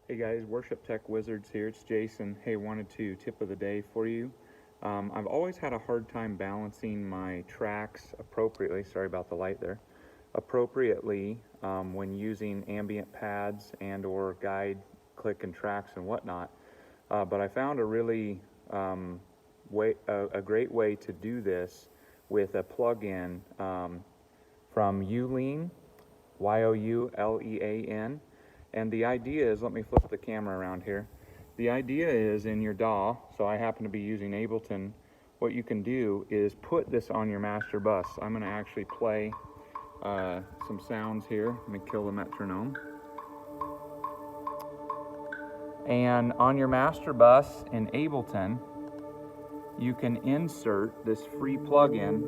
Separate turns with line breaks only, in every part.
Hey guys, Worship Tech Wizards here. It's Jason. Hey, wanted to tip of the day for you. I've always had a hard time balancing my tracks appropriately. Sorry about the light there. Appropriately when using ambient pads and or guide, click, and tracks and whatnot. But I found a really a great way to do this with a plugin from Youlean, Youlean. And the idea is, let me flip the camera around here. The idea is in your DAW, so I happen to be using Ableton, what you can do is put this on your master bus. I'm going to actually play some sounds here. Let me kill the metronome. And on your master bus in Ableton, you can insert this free plugin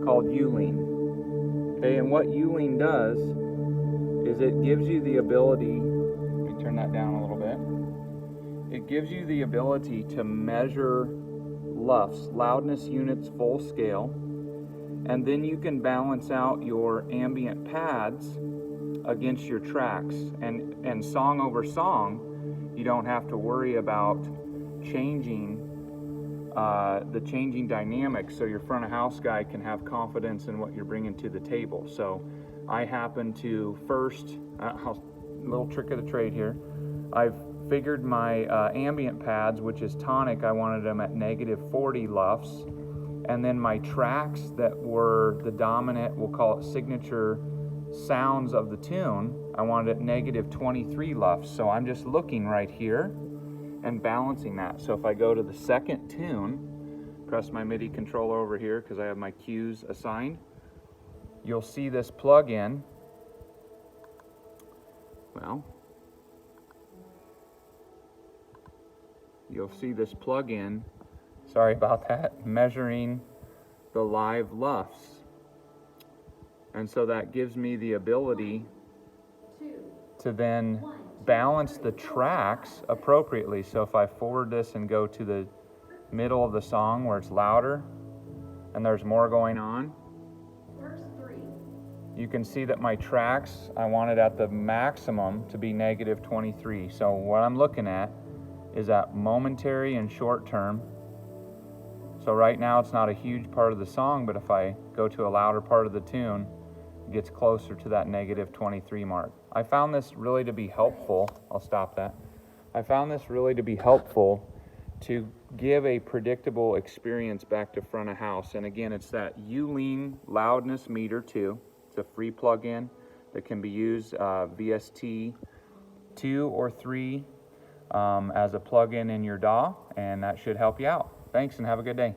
called Youlean. Okay, and what Youlean does is it gives you the ability, let me turn that down a little bit, it gives you the ability to measure LUFS, loudness units full scale, and then you can balance out your ambient pads against your tracks, and song over song, you don't have to worry about changing the changing dynamics, so your front of house guy can have confidence in what you're bringing to the table. So I happen to first, little trick of the trade here, I've figured my ambient pads, which is tonic, I wanted them at -40 LUFS, and then my tracks that were the dominant, we'll call it signature sounds of the tune, I wanted at -23 LUFS. So I'm just looking right here and balancing that. So if I go to the second tune, press my MIDI controller over here because I have my cues assigned, you'll see this plug-in, sorry about that, measuring the live LUFS. And so that gives me the ability to then balance the tracks appropriately. So if I forward this and go to the middle of the song where it's louder and there's more going on, you can see that my tracks, I want it at the maximum to be -23. So what I'm looking at is that momentary and short term. So right now it's not a huge part of the song, but if I go to a louder part of the tune, it gets closer to that -23 mark. I found this really to be helpful. I'll stop that. I found this really to be helpful to give a predictable experience back to front of house. And again, it's that Youlean loudness meter too. It's a free plugin that can be used VST 2 or 3 as a plugin in your DAW, and that should help you out. Thanks and have a good day.